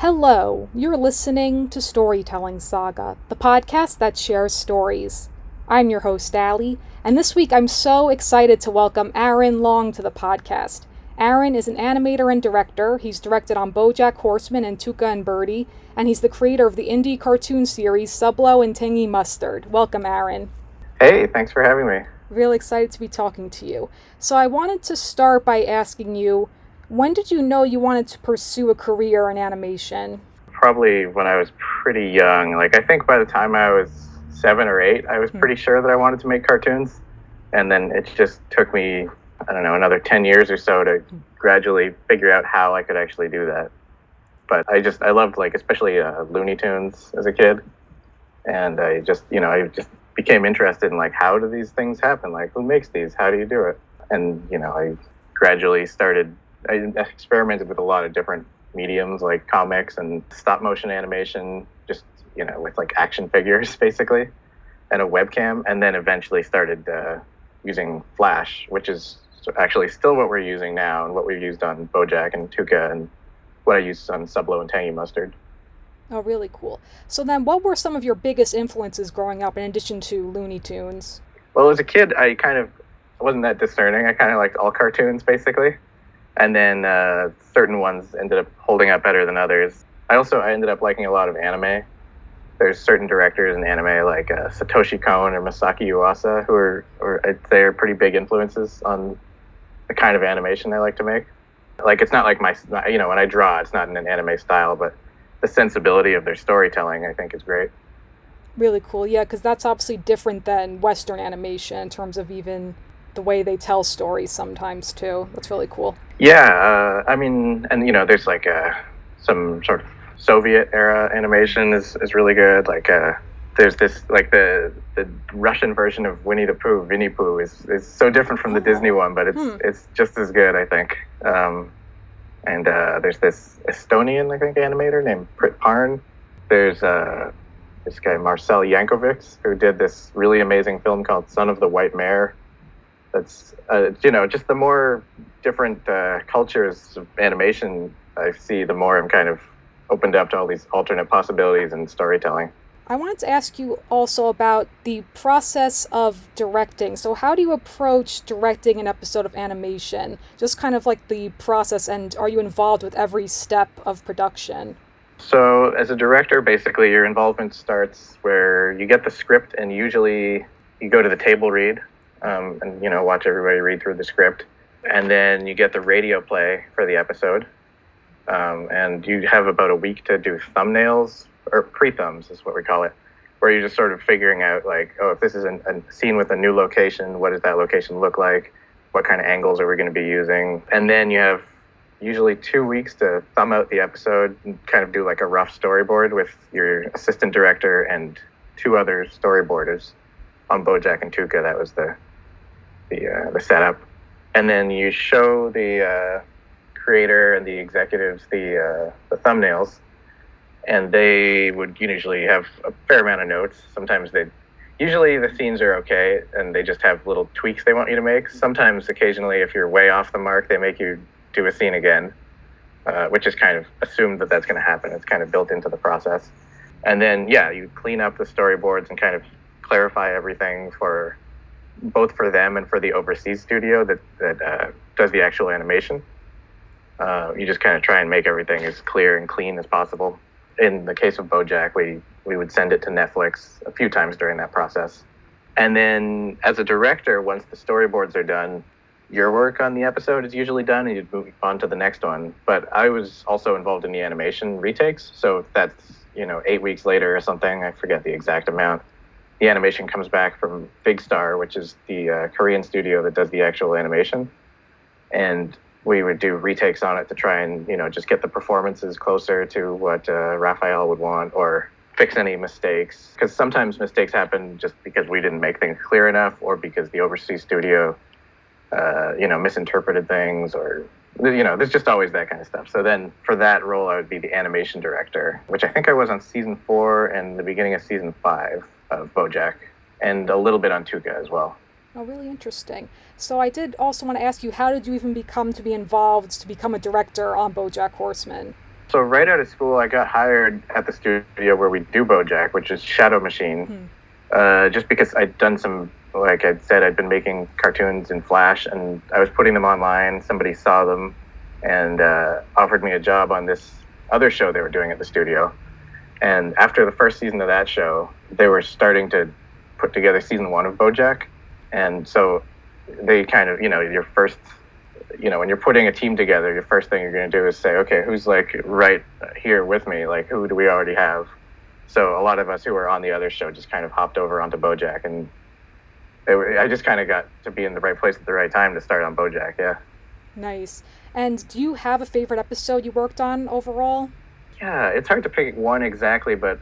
Hello, you're listening to Storytelling Saga, the podcast that shares stories. I'm your host, Allie, and this week I'm so excited to welcome Aaron Long to the podcast. Aaron is an animator and director. He's directed on BoJack Horseman and Tuca Bertie, and he's the creator of the indie cartoon series Sublo and Tangy Mustard. Welcome, Aaron. Hey, thanks for having me. Really excited to be talking to you. So I wanted to start by asking you, when did you know you wanted to pursue a career in animation? Probably when I was pretty young. I think by the time I was 7 or 8, I was pretty sure that I wanted to make cartoons. And then it just took me, another 10 years or so to gradually figure out how I could actually do that. But I loved, especially Looney Tunes as a kid. And I just became interested in, how do these things happen? Who makes these? How do you do it? And, I gradually I experimented with a lot of different mediums like comics and stop motion animation, just, with action figures basically, and a webcam. And then eventually started using Flash, which is actually still what we're using now and what we've used on BoJack and Tuca and what I used on Sublo and Tangy Mustard. Oh, really cool. So then what were some of your biggest influences growing up in addition to Looney Tunes? Well, as a kid, I wasn't that discerning. I kind of liked all cartoons basically. And then certain ones ended up holding up better than others. I ended up liking a lot of anime. There's certain directors in anime like Satoshi Kon or Masaki Yuasa who I'd say are pretty big influences on the kind of animation I like to make. It's not like when I draw, it's not in an anime style, but the sensibility of their storytelling I think is great. Really cool, yeah, because that's obviously different than Western animation in terms of even the way they tell stories sometimes too. That's really cool. Yeah, there's some sort of Soviet era animation is really good. There's this the Russian version of Winnie the Pooh. Winnie Pooh is so different from the Disney one, but it's just as good, I think. And there's this Estonian, I think, animator named Prit Parn. There's this guy Marcel Yankovic who did this really amazing film called Son of the White Mare. That's just the more different cultures of animation I see, the more I'm kind of opened up to all these alternate possibilities in storytelling. I wanted to ask you also about the process of directing. So how do you approach directing an episode of animation? Just kind of like the process, and are you involved with every step of production? So as a director, basically your involvement starts where you get the script and usually you go to the table read. And watch everybody read through the script, and then you get the radio play for the episode, and you have about a week to do thumbnails, or pre-thumbs is what we call it, where you're just sort of figuring out if this is a scene with a new location, what does that location look like, what kind of angles are we going to be using, and then you have usually 2 weeks to thumb out the episode and kind of do a rough storyboard with your assistant director and 2 other storyboarders. On BoJack and Tuca, that was the setup, and then you show the creator and the executives the thumbnails, and they would usually have a fair amount of notes. Sometimes usually the scenes are okay, and they just have little tweaks they want you to make. Sometimes, occasionally, if you're way off the mark, they make you do a scene again, which is kind of assumed that that's going to happen. It's kind of built into the process, and then you clean up the storyboards and kind of clarify everything for both for them and for the overseas studio that does the actual animation. You just kind of try and make everything as clear and clean as possible. In the case of BoJack, we would send it to Netflix a few times during that process. And then as a director, once the storyboards are done, your work on the episode is usually done and you move on to the next one. But I was also involved in the animation retakes. So if that's 8 weeks later or something, I forget the exact amount, the animation comes back from Big Star, which is the Korean studio that does the actual animation. And we would do retakes on it to try and, just get the performances closer to what Raphael would want, or fix any mistakes. Because sometimes mistakes happen just because we didn't make things clear enough, or because the overseas studio, misinterpreted things, or, there's just always that kind of stuff. So then for that role, I would be the animation director, which I think I was on season 4 and the beginning of season 5. Of BoJack, and a little bit on Tuca as well. Oh, really interesting. So I did also want to ask you, how did you even become a director on BoJack Horseman? So right out of school, I got hired at the studio where we do BoJack, which is Shadow Machine, just because I'd done some, like I'd said, I'd been making cartoons in Flash, and I was putting them online. Somebody saw them and offered me a job on this other show they were doing at the studio. And after the first season of that show, they were starting to put together season 1 of BoJack. And so they kind of, your first, when you're putting a team together, your first thing you're going to do is say, okay, who's like right here with me? Like, who do we already have? So a lot of us who were on the other show just kind of hopped over onto BoJack, and I just kind of got to be in the right place at the right time to start on BoJack. Yeah. Nice. And do you have a favorite episode you worked on overall? Yeah, it's hard to pick one exactly, but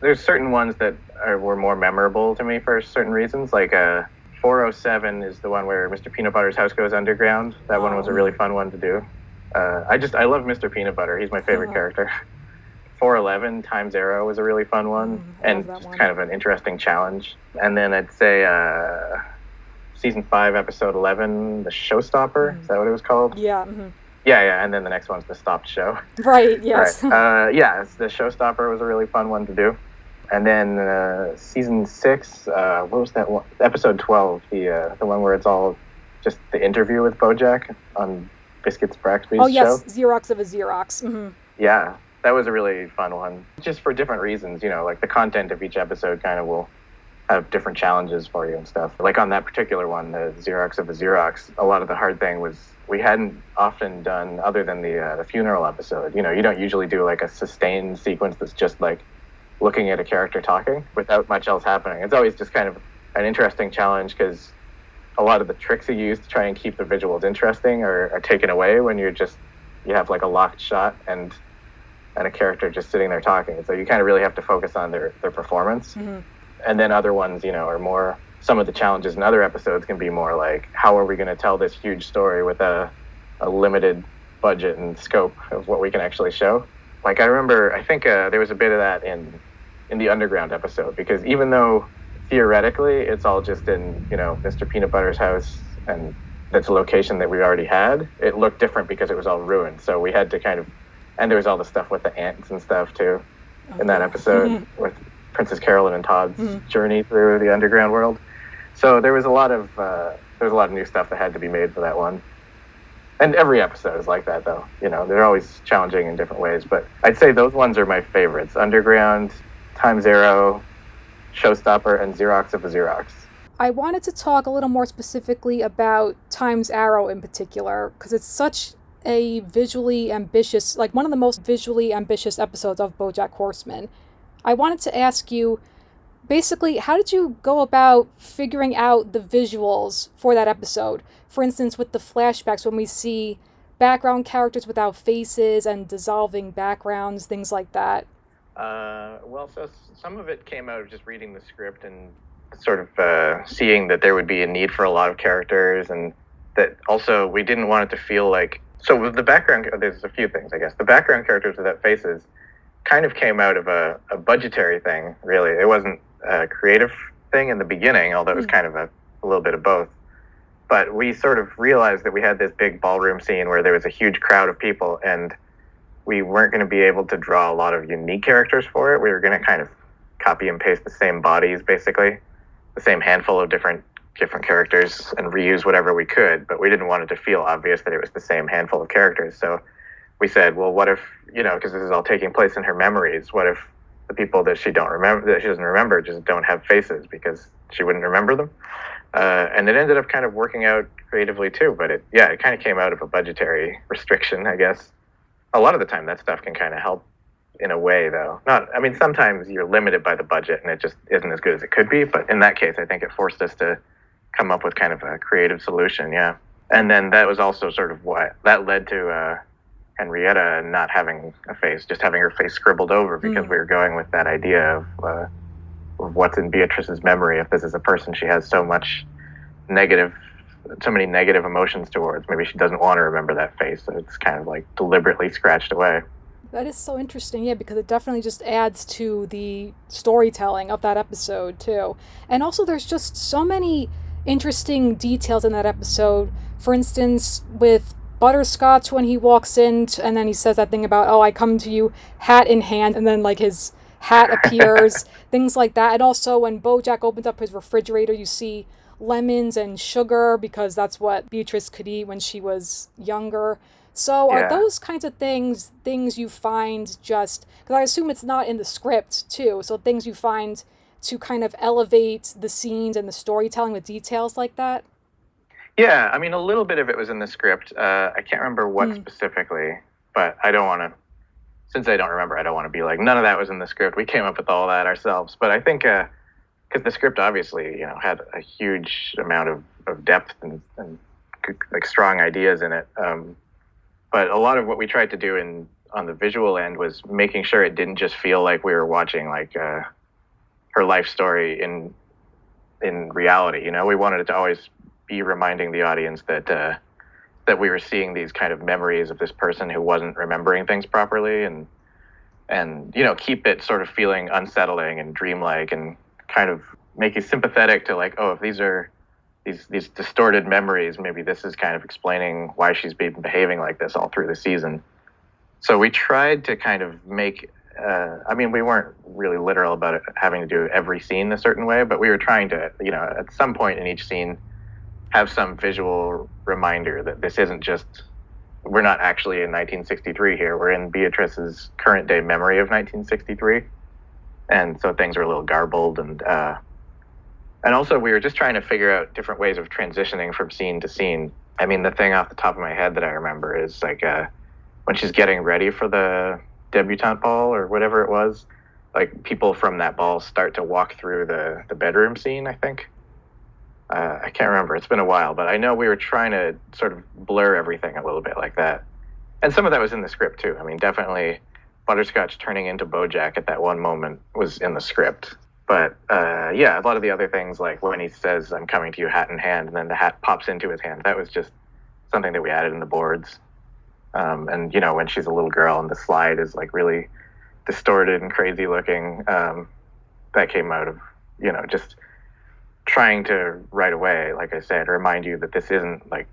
there's certain ones that were more memorable to me for certain reasons. Like 407 is the one where Mr. Peanut Butter's house goes underground. That one was a really fun one to do. I love Mr. Peanut Butter. He's my favorite character. 411 Times Arrow was a really fun one, and just kind of an interesting challenge. And then I'd say season 5, episode 11, The Showstopper. Is that what it was called? Yeah. Yeah, and then the next one's The Stopped Show. Right, yes. Right. The Showstopper was a really fun one to do. And then season 6, what was that one? Episode 12, the one where it's all just the interview with BoJack on Biscuits Braxby's show. Oh, yes, Xerox of a Xerox. Mm-hmm. Yeah, that was a really fun one. Just for different reasons, like the content of each episode kind of will have different challenges for you and stuff. Like on that particular one, the Xerox of a Xerox, a lot of the hard thing was we hadn't often done, other than the funeral episode, you don't usually do like a sustained sequence that's just like looking at a character talking without much else happening. It's always just kind of an interesting challenge because a lot of the tricks you use to try and keep the visuals interesting are taken away when you have like a locked shot and a character just sitting there talking. So you kind of really have to focus on their performance. Mm-hmm. And then other ones, are more, some of the challenges in other episodes can be more like, how are we going to tell this huge story with a limited budget and scope of what we can actually show? Like I think there was a bit of that in the Underground episode, because even though theoretically it's all just in, Mr. Peanut Butter's house, and that's a location that we already had, it looked different because it was all ruined. So we had to and there was all the stuff with the ants and stuff too in that episode with Princess Carolyn and Todd's journey through the underground world. So there was a lot of new stuff that had to be made for that one. And every episode is like that, though. They're always challenging in different ways. But I'd say those ones are my favorites: Underground, Times Arrow, Showstopper, and Xerox of a Xerox. I wanted to talk a little more specifically about Times Arrow in particular, because it's such a visually ambitious, like one of the most visually ambitious episodes of BoJack Horseman. I wanted to ask you, basically, how did you go about figuring out the visuals for that episode? For instance, with the flashbacks, when we see background characters without faces and dissolving backgrounds, things like that. So some of it came out of just reading the script and sort of seeing that there would be a need for a lot of characters, and that also we didn't want it to feel like... So with the background, there's a few things, I guess. The background characters without faces kind of came out of a budgetary thing, really. It wasn't a creative thing in the beginning, although it was kind of a little bit of both. But we sort of realized that we had this big ballroom scene where there was a huge crowd of people, and we weren't going to be able to draw a lot of unique characters for it. We were going to kind of copy and paste the same bodies, basically, the same handful of different characters, and reuse whatever we could, but we didn't want it to feel obvious that it was the same handful of characters. So we said, well, what if, because this is all taking place in her memories, what if the people that she doesn't remember just don't have faces because she wouldn't remember them? And it ended up kind of working out creatively too, but it kind of came out of a budgetary restriction, I guess. A lot of the time that stuff can kind of help in a way, though. Sometimes you're limited by the budget and it just isn't as good as it could be, but in that case, I think it forced us to come up with kind of a creative solution, yeah. And then that was also sort of what that led to Henrietta not having a face, just having her face scribbled over, because we were going with that idea of what's in Beatrice's memory. If this is a person she has so many negative emotions towards, maybe she doesn't want to remember that face, so it's kind of like deliberately scratched away. That is so interesting, yeah, because it definitely just adds to the storytelling of that episode, too. And also there's just so many interesting details in that episode. For instance, with Butterscotch when he walks in, and then he says that thing about, oh, I come to you hat in hand, and then like his hat appears, things like that. And also when BoJack opens up his refrigerator, you see lemons and sugar because that's what Beatrice could eat when she was younger. So are those kinds of things you find just, because I assume it's not in the script too, so things you find to kind of elevate the scenes and the storytelling with details like that? Yeah, I mean, a little bit of it was in the script. I can't remember what specifically, but I don't want to, since I don't remember, I don't want to be like, none of that was in the script. We came up with all that ourselves. But I think, because the script obviously, had a huge amount of depth and like strong ideas in it. But a lot of what we tried to do on the visual end was making sure it didn't just feel like we were watching like her life story in reality. We wanted it to always be reminding the audience that we were seeing these kind of memories of this person who wasn't remembering things properly, and keep it sort of feeling unsettling and dreamlike, and kind of make you sympathetic to like, oh, if these are these distorted memories, maybe this is kind of explaining why she's been behaving like this all through the season. So we tried to kind of make, we weren't really literal about it having to do every scene a certain way, but we were trying to, at some point in each scene, have some visual reminder that this isn't just, we're not actually in 1963 here. We're in Beatrice's current day memory of 1963. And so things are a little garbled, and also we were just trying to figure out different ways of transitioning from scene to scene. I mean, the thing off the top of my head that I remember is like when she's getting ready for the debutante ball or whatever it was, like people from that ball start to walk through the bedroom scene, I think. I can't remember. It's been a while, but I know we were trying to sort of blur everything a little bit like that. And some of that was in the script too. I mean, definitely Butterscotch turning into BoJack at that one moment was in the script. But a lot of the other things, like when he says, I'm coming to you hat in hand, and then the hat pops into his hand, that was just something that we added in the boards. And, when she's a little girl and the slide is like really distorted and crazy looking, that came out of, just trying to right away, like I said, remind you that this isn't like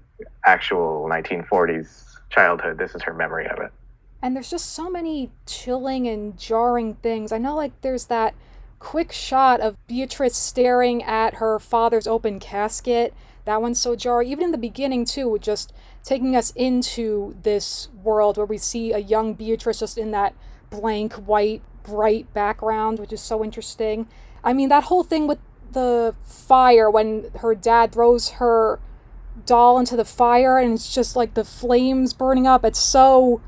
actual 1940s childhood. This is her memory of it. And there's just so many chilling and jarring things. I know, like, there's that quick shot of Beatrice staring at her father's open casket. That one's so jarring. Even in the beginning, too, just taking us into this world where we see a young Beatrice just in that blank, white, bright background, which is so interesting. I mean, that whole thing with the fire, when her dad throws her doll into the fire and it's just like the flames burning up, it's so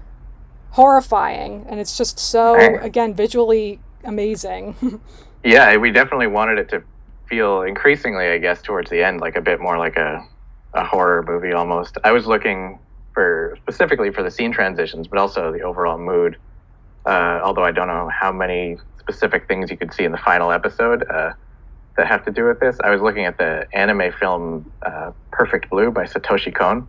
horrifying, and it's just so, again, visually amazing. Yeah, we definitely wanted it to feel increasingly, I guess, towards the end, like a bit more like a horror movie almost. I was looking specifically for the scene transitions, but also the overall mood, although I don't know how many specific things you could see in the final episode that have to do with this. I was looking at the anime film Perfect Blue by Satoshi Kon,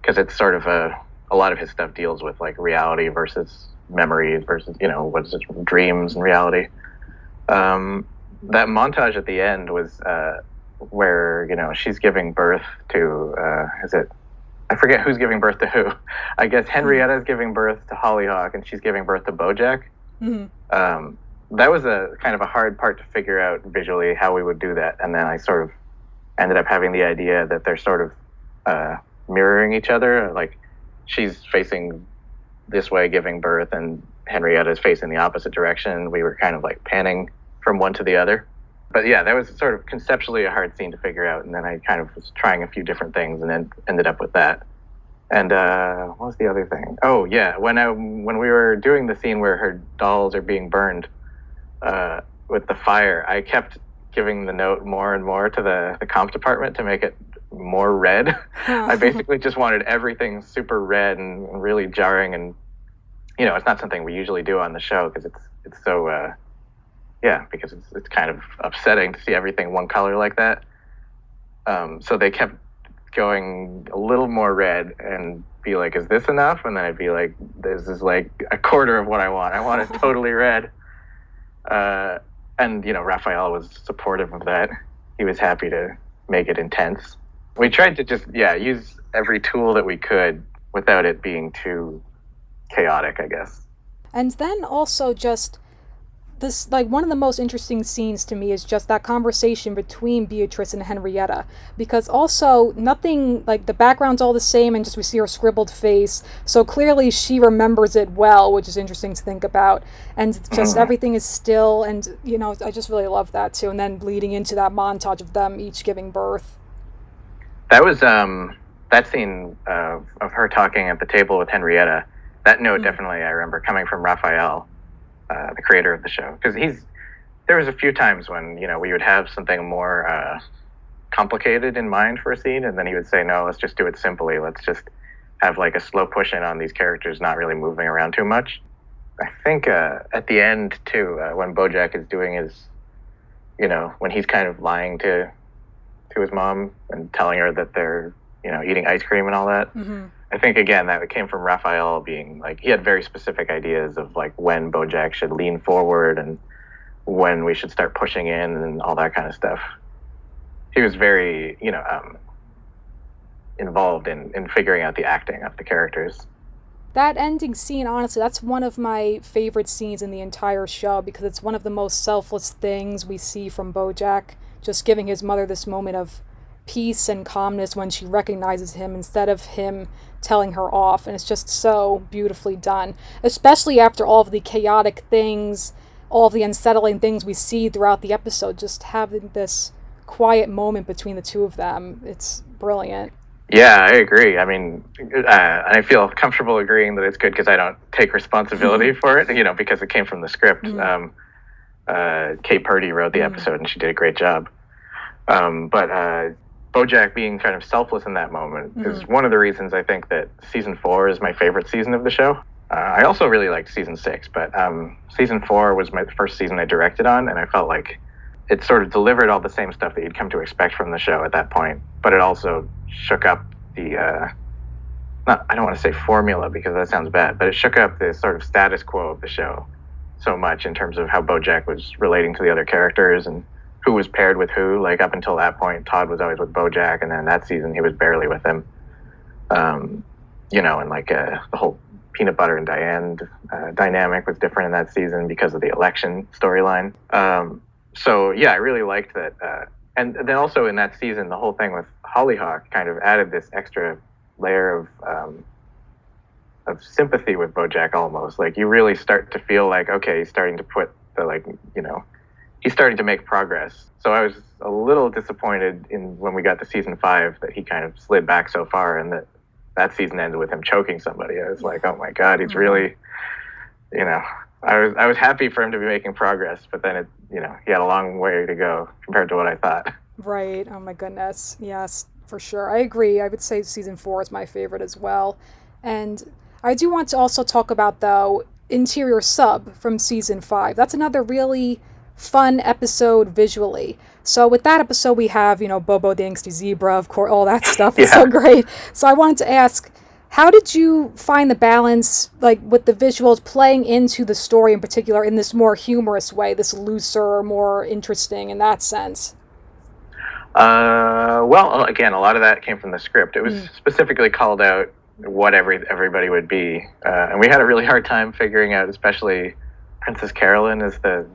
because it's sort of a lot of his stuff deals with like reality versus memories versus, what is it, dreams and reality. That montage at the end was where, she's giving birth to, I forget who's giving birth to who. I guess Henrietta's giving birth to Hollyhock, and she's giving birth to BoJack. Mm-hmm. That was a kind of a hard part to figure out visually how we would do that. And then I sort of ended up having the idea that they're sort of mirroring each other. Like she's facing this way giving birth, and Henrietta's facing the opposite direction. We were kind of like panning from one to the other. But yeah, that was sort of conceptually a hard scene to figure out. And then I kind of was trying a few different things and then ended up with that. And what was the other thing? Oh yeah, when we were doing the scene where her dolls are being burned with the fire, I kept giving the note more and more to the comp department to make it more red. I basically just wanted everything super red and really jarring, and it's not something we usually do on the show because it's so because it's kind of upsetting to see everything one color like that. So they kept going a little more red and be like, is this enough? And then I'd be like, this is like a quarter of what I want. I want it totally red. And Raphael was supportive of that. He was happy to make it intense. We tried to just use every tool that we could without it being too chaotic, I guess. And then also just this, like, one of the most interesting scenes to me is just that conversation between Beatrice and Henrietta, because also nothing, like, the background's all the same and just we see her scribbled face, so clearly she remembers it well, which is interesting to think about, and just everything is still, and I just really love that too, and then leading into that montage of them each giving birth. That was that scene of her talking at the table with Henrietta. That note definitely I remember coming from Raphael, the creator of the show, because there was a few times when we would have something more complicated in mind for a scene, and then he would say, no, let's just do it simply. Let's just have like a slow push in on these characters not really moving around too much. I think at the end too, when BoJack is doing his, when he's kind of lying to his mom and telling her that they're eating ice cream and all that. I think, again, that came from Raphael being like, he had very specific ideas of like when BoJack should lean forward and when we should start pushing in and all that kind of stuff. He was very, involved in figuring out the acting of the characters. That ending scene, honestly, that's one of my favorite scenes in the entire show because it's one of the most selfless things we see from BoJack, just giving his mother this moment of peace and calmness when she recognizes him instead of him telling her off, and it's just so beautifully done, especially after all of the chaotic things, all of the unsettling things we see throughout the episode. Just having this quiet moment between the two of them, it's brilliant. Yeah, I Agree. I mean, I feel comfortable agreeing that it's good because I don't take responsibility for it, because it came from the script. Kate Purdy wrote the episode and she did a great job. But BoJack being kind of selfless in that moment is one of the reasons I think that season 4 is my favorite season of the show. I also really liked season 6, but season 4 was my first season I directed on, and I felt like it sort of delivered all the same stuff that you'd come to expect from the show at that point, but it also shook up the, I don't want to say formula because that sounds bad, but it shook up the sort of status quo of the show so much in terms of how BoJack was relating to the other characters and who was paired with who. Like, up until that point, Todd was always with BoJack, and then that season he was barely with him. And like the whole Peanut Butter and Diane dynamic was different in that season because of the election storyline. So yeah, I really liked that. And then also in that season, the whole thing with Hollyhock kind of added this extra layer of sympathy with BoJack almost. Like, you really start to feel like, okay, he's starting to put the, he's starting to make progress. So I was a little disappointed when we got to season 5 that he kind of slid back so far, and that season ended with him choking somebody. I was like, oh my God, he's really, I was happy for him to be making progress, but then he had a long way to go compared to what I thought. Right. Oh my goodness. Yes, for sure. I agree. I would say season 4 is my favorite as well. And I do want to also talk about, though, Interior Sub from season 5. That's another really fun episode visually. So with that episode we have, Bobo the Angsty Zebra, of course, all that stuff is so great. So I wanted to ask, how did you find the balance, like, with the visuals playing into the story in particular in this more humorous way, this looser, more interesting in that sense? Well, again, a lot of that came from the script. It was specifically called out what everybody would be. And we had a really hard time figuring out, especially Princess Carolyn is the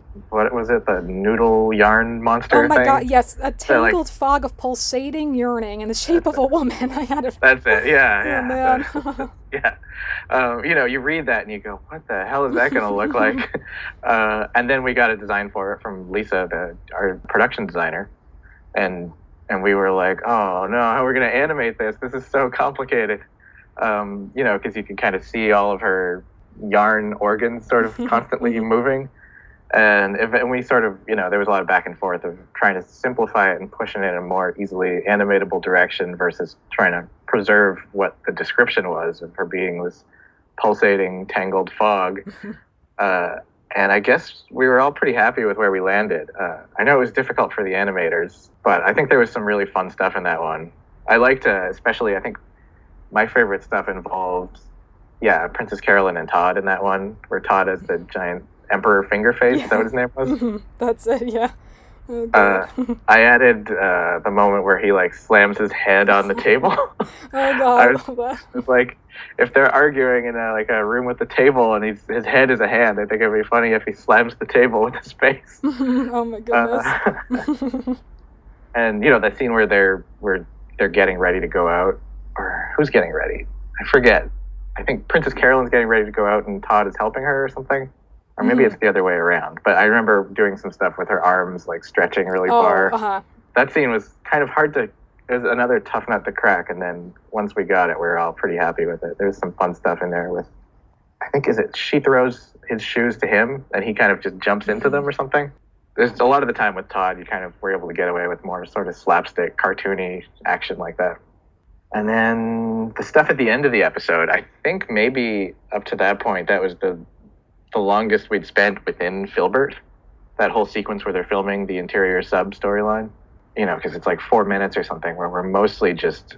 noodle yarn monster thing? Oh my God, yes, a tangled fog of pulsating yearning in the shape of a woman. I had it. That's it, yeah. Oh, man. Yeah. You read that and you go, what the hell is that going to look like? And then we got a design for it from Lisa, our production designer. And we were like, oh no, how are we going to animate this? This is so complicated. Because you can kind of see all of her yarn organs sort of constantly moving. And we sort of, there was a lot of back and forth of trying to simplify it and pushing it in a more easily animatable direction versus trying to preserve what the description was of her being this pulsating, tangled fog. And I guess we were all pretty happy with where we landed. I know it was difficult for the animators, but I think there was some really fun stuff in that one. I liked, especially, I think my favorite stuff involved, Princess Carolyn and Todd in that one, where Todd has the giant emperor finger face. Is that what his name was? That's it, yeah. Oh, God. I added the moment where he like slams his head on the table. Oh, God, I love that. It's like if they're arguing in a room with the table and his head is a hand, I think it'd be funny if he slams the table with his face. Oh my goodness. And you know that scene where they're getting ready to go out, or who's getting ready? I forget. I think Princess Carolyn's getting ready to go out and Todd is helping her or something. Or maybe it's the other way around. But I remember doing some stuff with her arms, like stretching really far. Uh-huh. That scene was kind of hard to... It was another tough nut to crack. And then once we got it, we were all pretty happy with it. There's some fun stuff in there with... I think, she throws his shoes to him, and he kind of just jumps into them or something. There's a lot of the time with Todd, you kind of were able to get away with more sort of slapstick, cartoony action like that. And then the stuff at the end of the episode, I think maybe up to that point, that was the longest we'd spent within Filbert. That whole sequence where they're filming the interior sub storyline, you know, because it's like 4 minutes or something where we're mostly just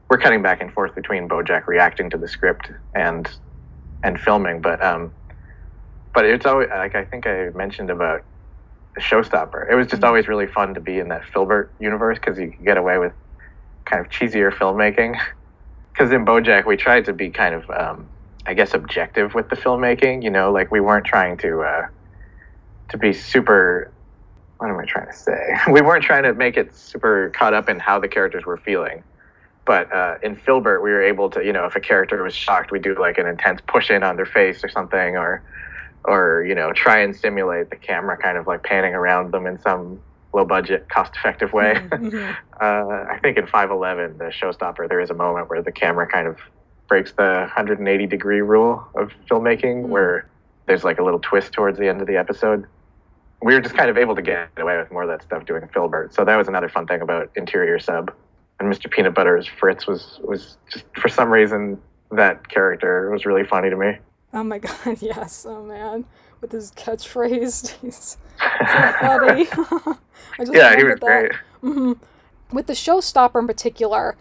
we're cutting back and forth between BoJack reacting to the script and filming, but it's always like I think I mentioned about the Showstopper. It was just always really fun to be in that Filbert universe because you can get away with kind of cheesier filmmaking. Because in BoJack we tried to be kind of I guess objective with the filmmaking, you know, like we weren't trying to be super, what am I trying to say? We weren't trying to make it super caught up in how the characters were feeling. But in Filbert, we were able to, you know, if a character was shocked, we'd do like an intense push in on their face or something, or you know, try and simulate the camera kind of like panning around them in some low budget, cost effective way. Mm-hmm. I think in 511, the Showstopper, there is a moment where the camera kind of breaks the 180 degree rule of filmmaking, where there's like a little twist towards the end of the episode. We were just kind of able to get away with more of that stuff doing Filbert. So that was another fun thing about interior sub. And Mr. Peanut Butter's Fritz was just, for some reason, that character was really funny to me. Oh my God, yes. Oh man. With his catchphrase. He's so funny. Yeah, he was great. Mm-hmm. With the Showstopper in particular,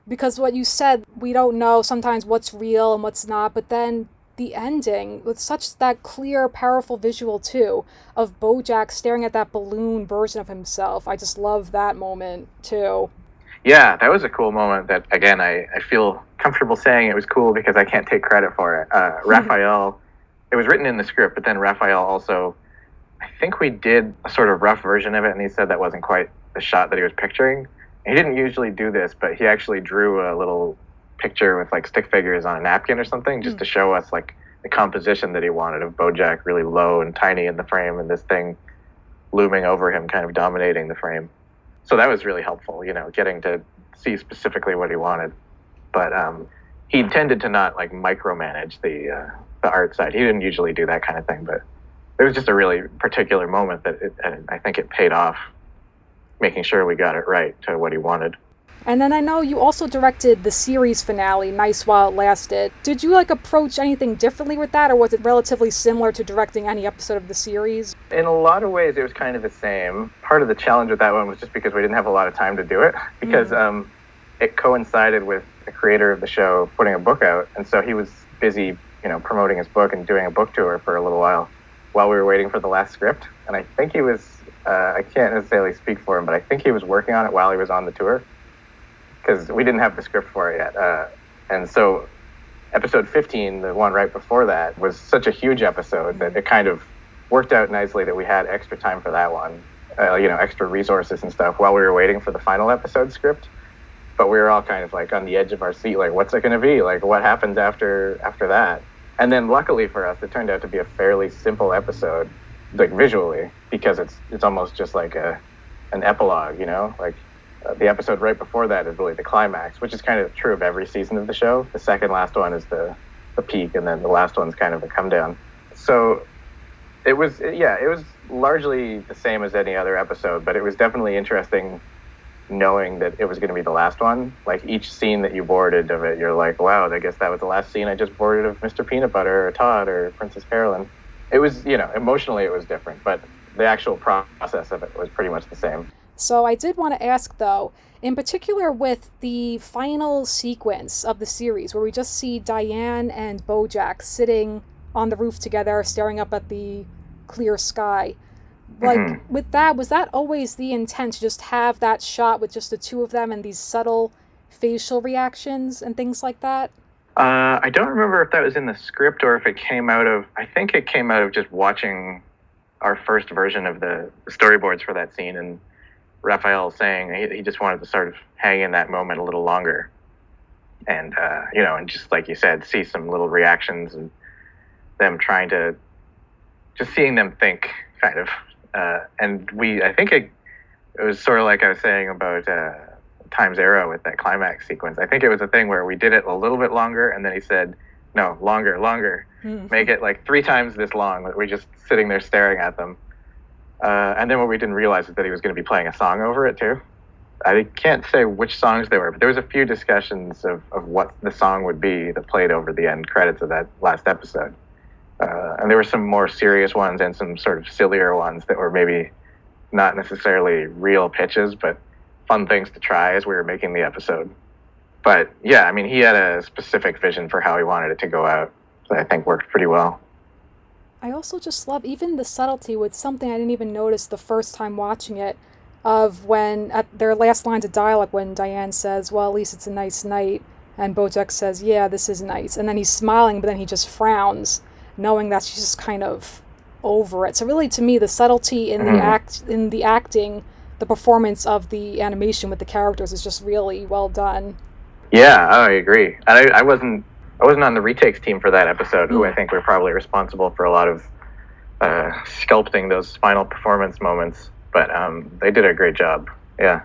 because what you said, we don't know sometimes what's real and what's not, but then the ending with such that clear, powerful visual too of BoJack staring at that balloon version of himself. I just love that moment too. Yeah, that was a cool moment that, again, I feel comfortable saying it was cool because I can't take credit for it. Raphael, it was written in the script, but then Raphael also, I think we did a sort of rough version of it, and he said that wasn't quite the shot that he was picturing. He didn't usually do this, but he actually drew a little picture with like stick figures on a napkin or something just to show us like the composition that he wanted of BoJack really low and tiny in the frame and this thing looming over him, kind of dominating the frame. So that was really helpful, you know, getting to see specifically what he wanted. But he tended to not like micromanage the art side. He didn't usually do that kind of thing, but it was just a really particular moment that I think it paid off, making sure we got it right to what he wanted. And then I know you also directed the series finale, Nice While It Lasted. Did you approach anything differently with that, or was it relatively similar to directing any episode of the series? In a lot of ways, it was kind of the same. Part of the challenge with that one was just because we didn't have a lot of time to do it, because it coincided with the creator of the show putting a book out, and so he was busy, promoting his book and doing a book tour for a little while we were waiting for the last script. And I think he was, I can't necessarily speak for him, but I think he was working on it while he was on the tour, because we didn't have the script for it yet. And so episode 15, the one right before that, was such a huge episode that it kind of worked out nicely that we had extra time for that one, extra resources and stuff while we were waiting for the final episode script. But we were all kind of like on the edge of our seat, like, what's it going to be? Like, what happens after that? And then luckily for us, it turned out to be a fairly simple episode, like visually, because it's almost just like an epilogue, like the episode right before that is really the climax, which is kind of true of every season of the show. The second last one is the peak, and then the last one's kind of a come down. So it was largely the same as any other episode, but it was definitely interesting knowing that it was going to be the last one. Like, each scene that you boarded of it, you're like, wow, I guess that was the last scene I just boarded of Mr. Peanut Butter or Todd or Princess Carolyn. It was, emotionally it was different, but the actual process of it was pretty much the same. So I did want to ask, though, in particular with the final sequence of the series where we just see Diane and BoJack sitting on the roof together, staring up at the clear sky. Like, with that, was that always the intent, to just have that shot with just the two of them and these subtle facial reactions and things like that? I don't remember if that was in the script or if it came out of, I think it came out of just watching our first version of the storyboards for that scene, and Raphael saying he just wanted to sort of hang in that moment a little longer. And, and just like you said, see some little reactions and them trying to, just seeing them think, kind of. And I think it was sort of like I was saying about Time's Arrow with that climax sequence. I think it was a thing where we did it a little bit longer, and then he said, no, longer, make it like 3 times this long, that we're just sitting there staring at them. And then what we didn't realize is that he was going to be playing a song over it too. I can't say which songs they were, but there was a few discussions of what the song would be that played over the end credits of that last episode. And there were some more serious ones and some sort of sillier ones that were maybe not necessarily real pitches, but fun things to try as we were making the episode. But yeah, I mean, he had a specific vision for how he wanted it to go out that I think worked pretty well. I also just love even the subtlety with something I didn't even notice the first time watching it, of when, at their last lines of dialogue, when Diane says, well, at least it's a nice night, and BoJack says, yeah, this is nice. And then he's smiling, but then he just frowns, knowing that she's just kind of over it. So really, to me, the subtlety in the acting, the performance of the animation with the characters is just really well done. Yeah, I agree. I wasn't on the retakes team for that episode, who I think were probably responsible for a lot of sculpting those final performance moments. But they did a great job. Yeah.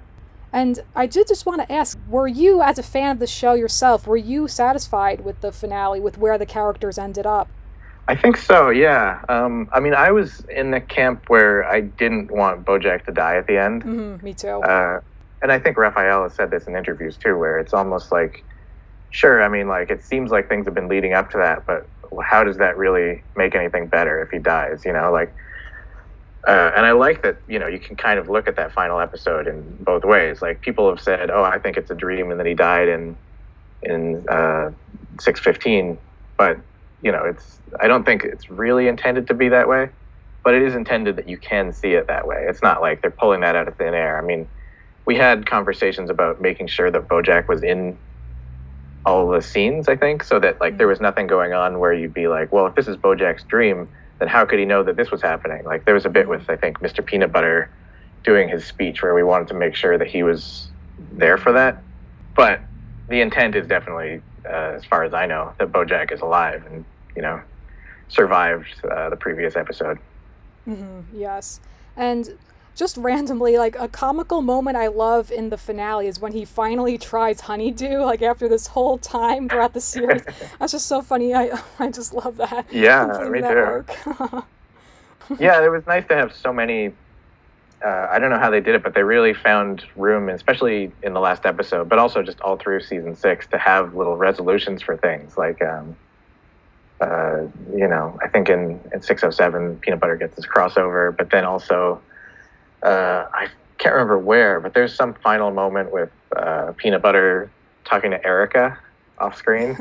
And I did just want to ask, were you, as a fan of the show yourself, were you satisfied with the finale, with where the characters ended up? I think so, yeah. I mean, I was in the camp where I didn't want BoJack to die at the end. Me too. And I think Raphael has said this in interviews too, where it's almost like, sure, I mean, like, it seems like things have been leading up to that, but how does that really make anything better if he dies, like... and I like that, you can kind of look at that final episode in both ways. Like, people have said, oh, I think it's a dream and then he died in 6:15. But, I don't think it's really intended to be that way. But it is intended that you can see it that way. It's not like they're pulling that out of thin air. I mean, we had conversations about making sure that BoJack was in all the scenes, I think, so that, like, there was nothing going on where you'd be like, well, if this is BoJack's dream, then how could he know that this was happening? Like, there was a bit with, I think, Mr. Peanut Butter doing his speech where we wanted to make sure that he was there for that. But the intent is definitely, as far as I know, that BoJack is alive and, survived the previous episode. Yes. And just randomly, like, a comical moment I love in the finale is when he finally tries honeydew, like, after this whole time throughout the series. That's just so funny. I just love that. Yeah, me too. Yeah, it was nice to have so many, I don't know how they did it, but they really found room, especially in the last episode, but also just all through season 6, to have little resolutions for things. Like, I think in 607, Peanut Butter gets his crossover, but then also... I can't remember where, but there's some final moment with Peanut Butter talking to Erica off screen.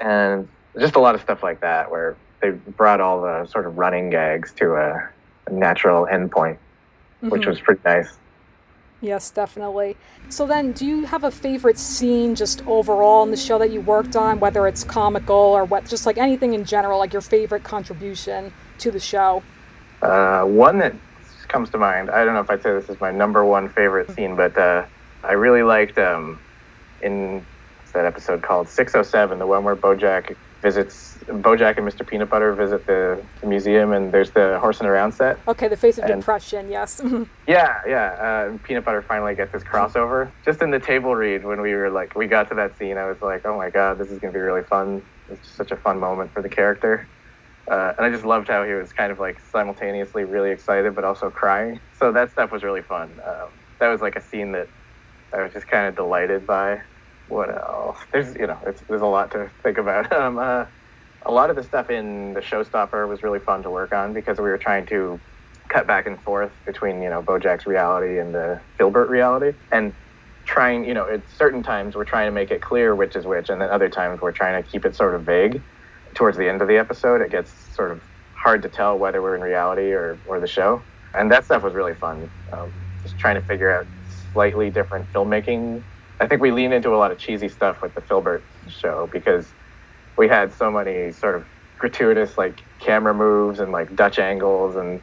And just a lot of stuff like that where they brought all the sort of running gags to a natural endpoint, which was pretty nice. Yes, definitely. So then, do you have a favorite scene just overall in the show that you worked on, whether it's comical or what, just like anything in general, like your favorite contribution to the show? One that comes to mind, I don't know if I'd say this is my number one favorite scene, but I really liked in that episode called 607, the one where BoJack and Mr. Peanut Butter visit the museum, and there's the horsing around set. Okay, the face of depression, yes. Yeah. Peanut Butter finally gets his crossover. Just in the table read, when we got to that scene, I was like, oh my god, this is going to be really fun. It's just such a fun moment for the character. And I just loved how he was kind of like simultaneously really excited but also crying. So that stuff was really fun. That was like a scene that I was just kind of delighted by. What else? There's a lot to think about. A lot of the stuff in the Showstopper was really fun to work on because we were trying to cut back and forth between BoJack's reality and the Filbert reality, and trying at certain times we're trying to make it clear which is which, and then other times we're trying to keep it sort of vague. Towards the end of the episode, it gets sort of hard to tell whether we're in reality or the show. And that stuff was really fun. Just trying to figure out slightly different filmmaking. I think we leaned into a lot of cheesy stuff with the Filbert show because we had so many sort of gratuitous like camera moves and like Dutch angles and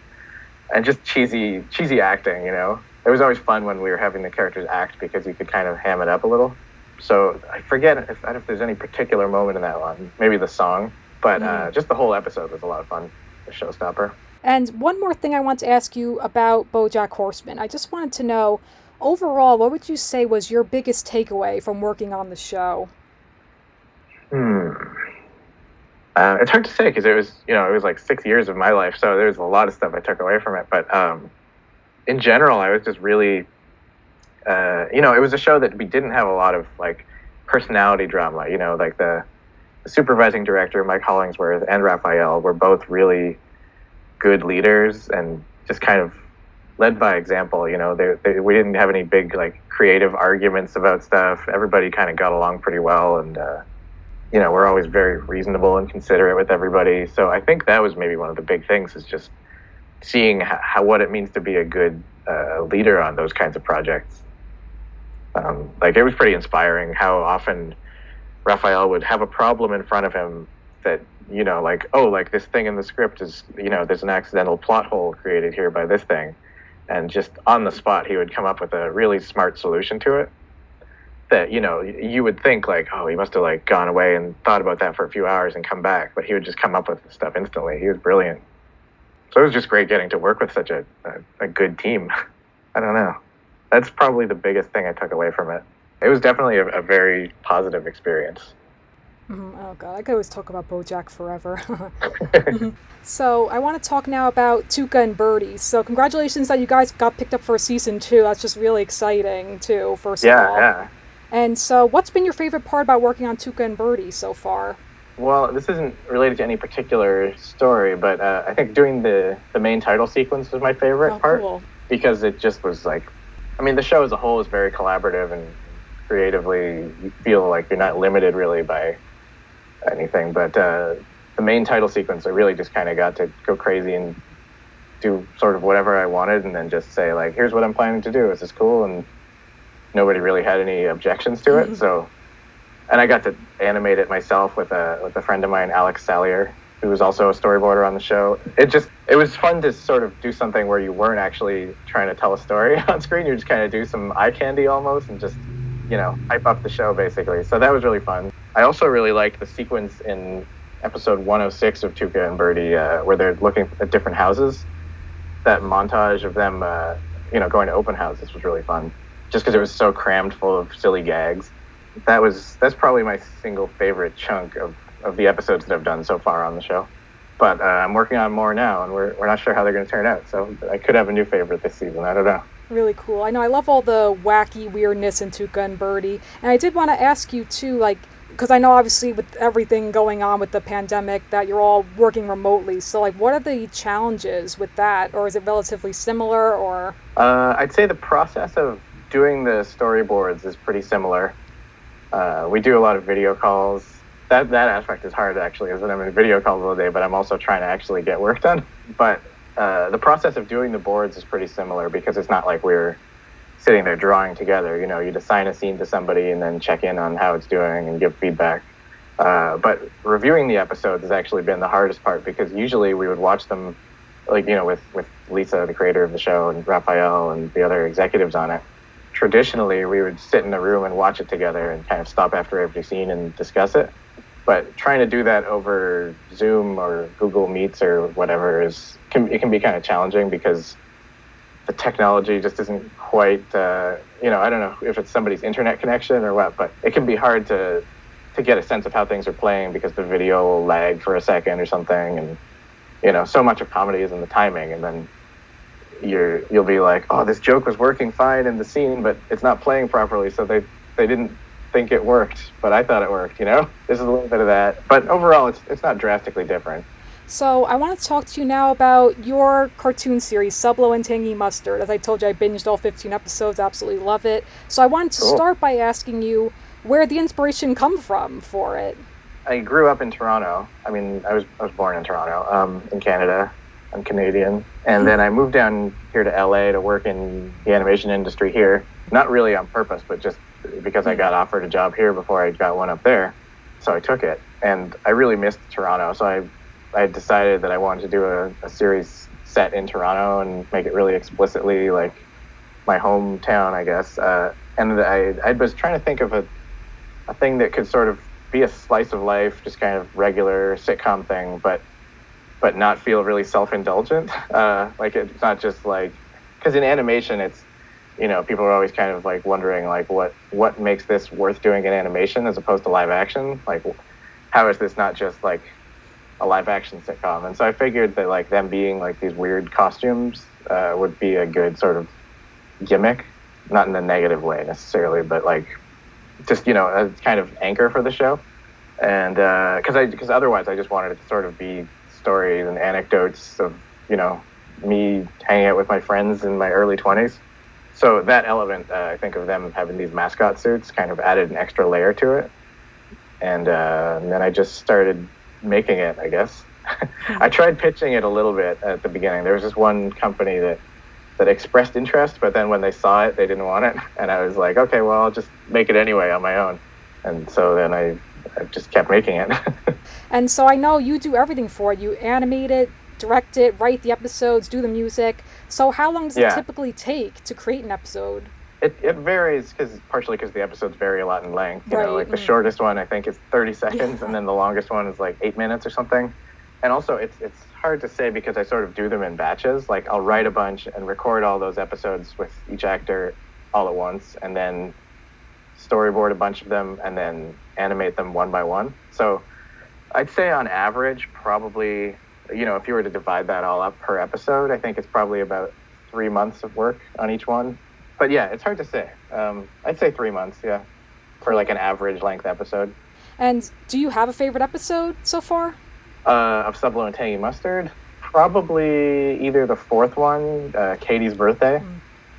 just cheesy acting, you know. It was always fun when we were having the characters act because you could kind of ham it up a little. So I forget if there's any particular moment in that one, maybe the song, but just the whole episode was a lot of fun, the showstopper. And one more thing I want to ask you about BoJack Horseman. I just wanted to know, overall, what would you say was your biggest takeaway from working on the show? It's hard to say because it was like 6 years of my life, so there's a lot of stuff I took away from it. But in general, I was just really, it was a show that we didn't have a lot of like personality drama. You know, like the supervising director, Mike Hollingsworth, and Raphael were both really good leaders and just kind of led by example. You know, we didn't have any big like creative arguments about stuff. Everybody kind of got along pretty well, and we're always very reasonable and considerate with everybody. So I think that was maybe one of the big things, is just seeing what it means to be a good leader on those kinds of projects. Like, it was pretty inspiring how often Raphael would have a problem in front of him that, like this thing in the script is, there's an accidental plot hole created here by this thing. And just on the spot, he would come up with a really smart solution to it that, you would think like, oh, he must have like gone away and thought about that for a few hours and come back. But he would just come up with the stuff instantly. He was brilliant. So it was just great getting to work with such a good team. I don't know. That's probably the biggest thing I took away from it. It was definitely a very positive experience. Oh God, I could always talk about BoJack forever. So I want to talk now about Tuca and Bertie. So congratulations that you guys got picked up for season 2. That's just really exciting too, first of all. Yeah. And so what's been your favorite part about working on Tuca and Bertie so far? Well, this isn't related to any particular story, but I think doing the main title sequence was my favorite part. Cool. Because it just was like, the show as a whole is very collaborative, and creatively you feel like you're not limited really by anything. But the main title sequence, I really just kind of got to go crazy and do sort of whatever I wanted, and then just say like, here's what I'm planning to do. Is this cool? And nobody really had any objections to it. So, and I got to animate it myself with a friend of mine, Alex Sallier, who was also a storyboarder on the show. It was fun to sort of do something where you weren't actually trying to tell a story on screen. You just kind of do some eye candy almost and just, hype up the show basically. So that was really fun. I also really liked the sequence in episode 106 of Tuca and Bertie where they're looking at different houses. That montage of them, going to open houses was really fun. Just because it was so crammed full of silly gags. That's probably my single favorite chunk of the episodes that I've done so far on the show. But I'm working on more now, and we're not sure how they're going to turn out. So I could have a new favorite this season. I don't know. Really cool. I know I love all the wacky weirdness in Tuca and Bertie. And I did want to ask you too, like, because I know obviously with everything going on with the pandemic that you're all working remotely. So like, what are the challenges with that? Or is it relatively similar? Or I'd say the process of doing the storyboards is pretty similar. We do a lot of video calls. That aspect is hard actually, is that I'm in video calls all day, but I'm also trying to actually get work done. But the process of doing the boards is pretty similar because it's not like we're sitting there drawing together. You'd assign a scene to somebody and then check in on how it's doing and give feedback. But reviewing the episodes has actually been the hardest part because usually we would watch them, like, with Lisa, the creator of the show, and Raphael and the other executives on it. Traditionally, we would sit in a room and watch it together and kind of stop after every scene and discuss it. But trying to do that over Zoom or Google Meets or whatever can be kind of challenging because the technology just isn't quite, I don't know if it's somebody's internet connection or what, but it can be hard to get a sense of how things are playing because the video will lag for a second or something. And, so much of comedy is in the timing. And then you'll be like, oh, this joke was working fine in the scene, but it's not playing properly. So they didn't think it worked, but I thought it worked, This is a little bit of that. But overall, it's not drastically different. So I want to talk to you now about your cartoon series, Sublo and Tangy Mustard. As I told you, I binged all 15 episodes, absolutely love it. So I wanted to start by asking you where the inspiration come from for it. I grew up in Toronto. I was born in Toronto, in Canada. I'm Canadian. And then I moved down here to LA to work in the animation industry here. Not really on purpose, but just because I got offered a job here before I got one up there. So I took it. And I really missed Toronto. So I decided that I wanted to do a series set in Toronto and make it really explicitly like my hometown, I guess. And I was trying to think of a thing that could sort of be a slice of life, just kind of regular sitcom thing, but not feel really self-indulgent. Like it's not just like, because in animation, it's, you know, people are always kind of like wondering like what makes this worth doing in animation as opposed to live action? Like, how is this not just like a live action sitcom? And so I figured that like them being like these weird costumes would be a good sort of gimmick, not in a negative way necessarily, but like just, you know, a kind of anchor for the show. And because otherwise I just wanted it to sort of be stories and anecdotes of, you know, me hanging out with my friends in my early 20s. So that element, I think of them having these mascot suits kind of added an extra layer to it. And then I just started making it, I guess. I tried pitching it a little bit at the beginning. There was this one company that expressed interest, but then when they saw it, they didn't want it. And I was like, okay, well, I'll just make it anyway on my own. And so then I just kept making it. And so I know you do everything for it. You animate it, direct it, write the episodes, do the music. So how long does it typically take to create an episode? It varies, partially because the episodes vary a lot in length. You know, like the shortest one I think is 30 seconds, and then the longest one is like 8 minutes or something. And also it's hard to say because I sort of do them in batches. Like I'll write a bunch and record all those episodes with each actor all at once, and then storyboard a bunch of them, and then animate them one by one. So I'd say on average, probably, you know, if you were to divide that all up per episode, I think it's probably about 3 months of work on each one. But yeah, it's hard to say. I'd say 3 months, yeah, for like an average length episode. And do you have a favorite episode so far? Of Sublo and Tangy Mustard? Probably either the fourth one, Katie's birthday,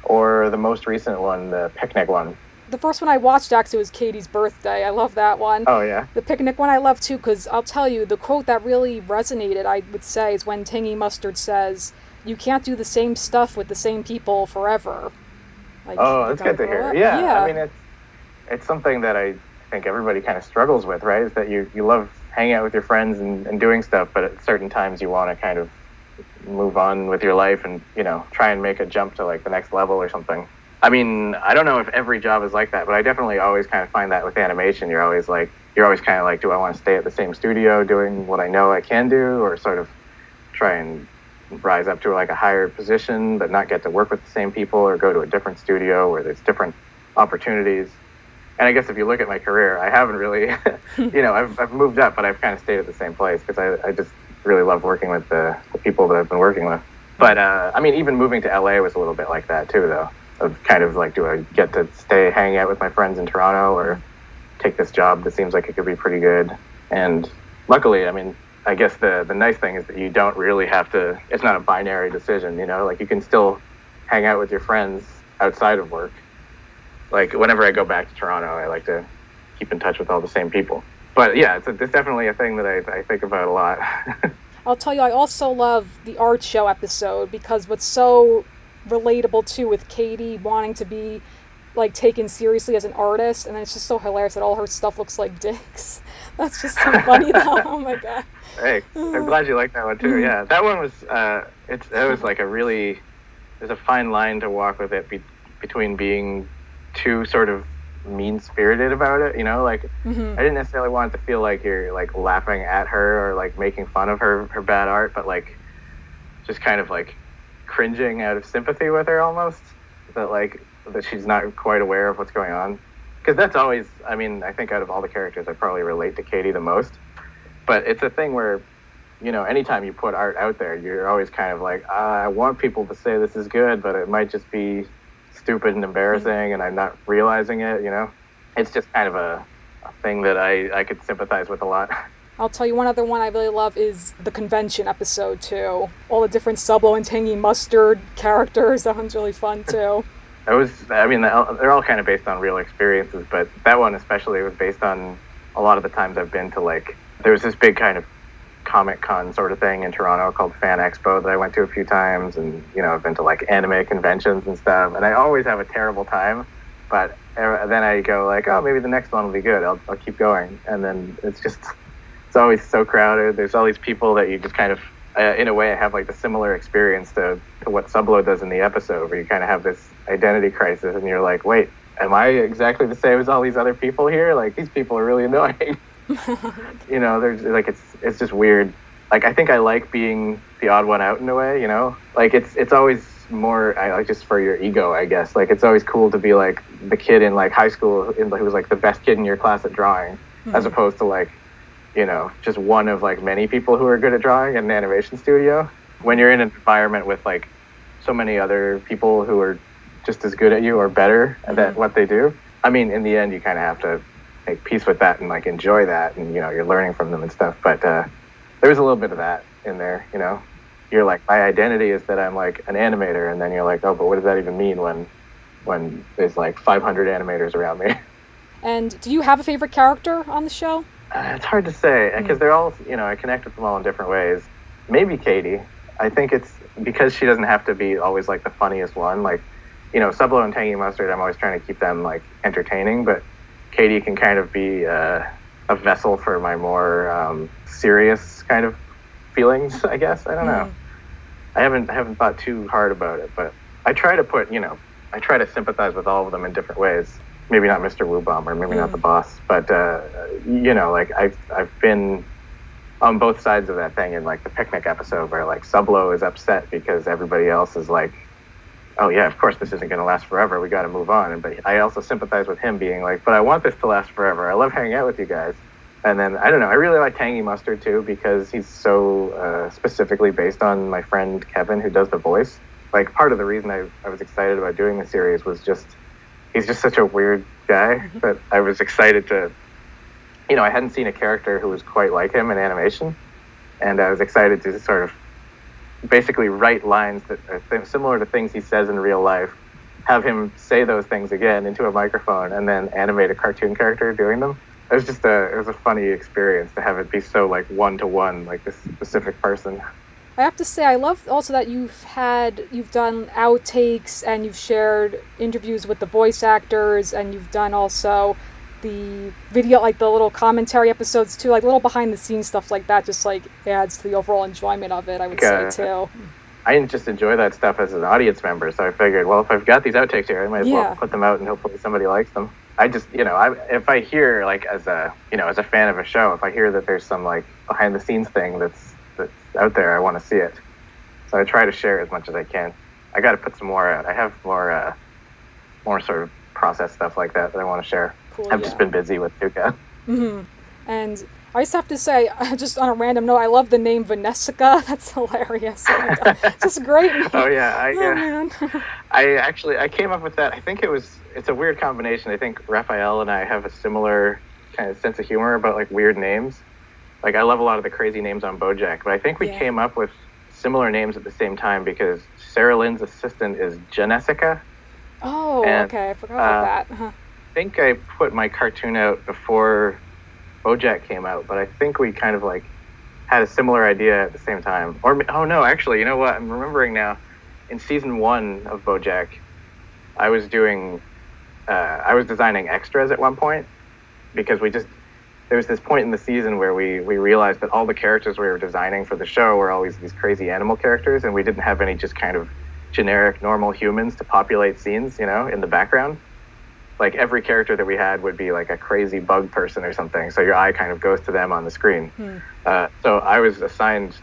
or the most recent one, the picnic one. The first one I watched actually was Katie's birthday. I love that one. Oh, yeah. The picnic one I love too, because I'll tell you, the quote that really resonated, I would say, is when Tangy Mustard says, "You can't do the same stuff with the same people forever." Like, oh, that's good to hear. Yeah, I mean, it's something that I think everybody kind of struggles with, right? Is that you love hanging out with your friends and doing stuff, but at certain times you want to kind of move on with your life and, you know, try and make a jump to like the next level or something. I mean, I don't know if every job is like that, but I definitely always kind of find that with animation. You're always kind of like, do I want to stay at the same studio doing what I know I can do, or sort of try and rise up to like a higher position but not get to work with the same people, or go to a different studio where there's different opportunities. And I guess if you look at my career, I haven't really, you know, I've moved up, but I've kind of stayed at the same place because I just really love working with the people that I've been working with. But I mean, even moving to LA was a little bit like that too, though. Of kind of like, do I get to stay hanging out with my friends in Toronto, or take this job that seems like it could be pretty good? And luckily, I mean, I guess the nice thing is that you don't really have to, it's not a binary decision, you know, like you can still hang out with your friends outside of work. Like whenever I go back to Toronto, I like to keep in touch with all the same people. But yeah, it's definitely a thing that I think about a lot. I'll tell you, I also love the art show episode, because what's so relatable too with Katie wanting to be like taken seriously as an artist, and then it's just so hilarious that all her stuff looks like dicks. That's just so funny though. Oh my god. Hey, I'm glad you like that one too. Yeah, that one was it was like there's a fine line to walk with it between being too sort of mean-spirited about it, you know, like I didn't necessarily want it to feel like you're like laughing at her or like making fun of her bad art, but like just kind of like cringing out of sympathy with her almost, that she's not quite aware of what's going on. Because that's always, I mean, I think out of all the characters I probably relate to Katie the most, but it's a thing where, you know, anytime you put art out there, you're always kind of like, I want people to say this is good, but it might just be stupid and embarrassing and I'm not realizing it, you know. It's just kind of a thing that I could sympathize with a lot. I'll tell you, one other one I really love is the convention episode too. All the different Sublo and Tangy Mustard characters. That one's really fun too. They're all kind of based on real experiences, but that one especially was based on a lot of the times I've been to, like, there was this big kind of Comic Con sort of thing in Toronto called Fan Expo that I went to a few times, and I've been to like anime conventions and stuff, and I always have a terrible time, but then I go like, oh, maybe the next one will be good. I'll keep going, and then it's always so crowded. There's all these people that you just kind of in a way have like the similar experience to what Sublo does in the episode, where you kind of have this identity crisis, and you're like, wait, am I exactly the same as all these other people here? Like, these people are really annoying. There's like it's just weird. Like, I think I like being the odd one out in a way. Like it's always more just for your ego, I guess. Like, it's always cool to be like the kid in like high school who was like the best kid in your class at drawing, as opposed to like just one of like many people who are good at drawing in an animation studio. When you're in an environment with like so many other people who are just as good at you or better at what they do, I mean, in the end, you kind of have to make peace with that and like enjoy that, and you're learning from them and stuff. But there's a little bit of that in there. You're like, my identity is that I'm like an animator, and then you're like, oh, but what does that even mean when there's like 500 animators around me? And do you have a favorite character on the show? It's hard to say, because they're all, I connect with them all in different ways. Maybe Katie. I think it's because she doesn't have to be always like the funniest one. Like, Sublo and Tangy Mustard, I'm always trying to keep them like entertaining, but Katie can kind of be a vessel for my more serious kind of feelings, I guess. I don't know. I haven't thought too hard about it, but I try to I try to sympathize with all of them in different ways. Maybe not Mr. Woo Bomber, maybe not the boss, but like I've been on both sides of that thing in like the picnic episode, where like Sublo is upset because everybody else is like, oh yeah, of course this isn't going to last forever, we got to move on. But I also sympathize with him being like, but I want this to last forever. I love hanging out with you guys. And then I don't know, I really like Tangy Mustard too, because he's so specifically based on my friend Kevin, who does the voice. Like, part of the reason I was excited about doing the series was just he's just such a weird guy that I was excited to, I hadn't seen a character who was quite like him in animation, and I was excited to sort of basically write lines that are similar to things he says in real life, have him say those things again into a microphone, and then animate a cartoon character doing them. It was just it was a funny experience to have it be so like one-to-one, like this specific person. I have to say, I love also that you've done outtakes, and you've shared interviews with the voice actors, and you've done also the video, like the little commentary episodes too, like little behind the scenes stuff like that, just like adds to the overall enjoyment of it, I would say too. I just enjoy that stuff as an audience member, so I figured, well, if I've got these outtakes here, I might as well put them out, and hopefully somebody likes them. I just, if I hear, like, as a fan of a show, if I hear that there's some like behind the scenes thing that's out there, I want to see it. So I try to share as much as I can. I got to put some more out. I have more sort of process stuff like that I want to share. Cool, I've just been busy with Tuca. And I just have to say, just on a random note, I love the name Vanessica. That's hilarious. Oh my God. Just a great name. Oh yeah, man. I came up with that. I think it's a weird combination. I think Raphael and I have a similar kind of sense of humor about like weird names. Like, I love a lot of the crazy names on BoJack, but I think we came up with similar names at the same time because Sarah Lynn's assistant is Janessica. Oh, okay. I forgot about that. I think I put my cartoon out before BoJack came out, but I think we kind of like had a similar idea at the same time. Or, oh no, actually, you know what? I'm remembering now. In season 1 of BoJack, I was designing extras at one point, because there was this point in the season where we realized that all the characters we were designing for the show were always these crazy animal characters, and we didn't have any just kind of generic normal humans to populate scenes, in the background. Like, every character that we had would be like a crazy bug person or something, so your eye kind of goes to them on the screen. So I was assigned,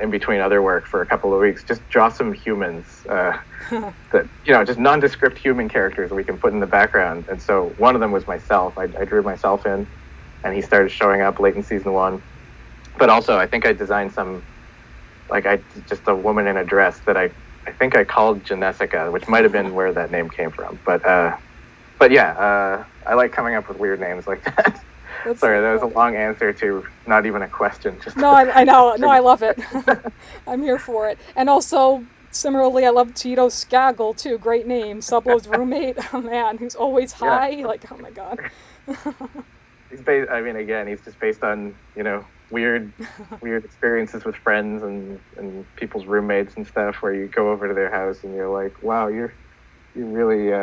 in between other work for a couple of weeks, just draw some humans that, just nondescript human characters we can put in the background. And so one of them was myself. I drew myself in, and he started showing up late in season 1. But also, I think I designed some, just a woman in a dress that I think I called Janessica, which might have been where that name came from. But yeah, I like coming up with weird names like that. Sorry, that was a long answer to not even a question. No, I know. No, I love it. I'm here for it. And also, similarly, I love Tito Skaggle, too. Great name. Sublo's roommate. Oh, man, who's always high. Like, oh, my God. He's based, again, he's just based on, weird experiences with friends and people's roommates and stuff, where you go over to their house and you're like, wow, you're really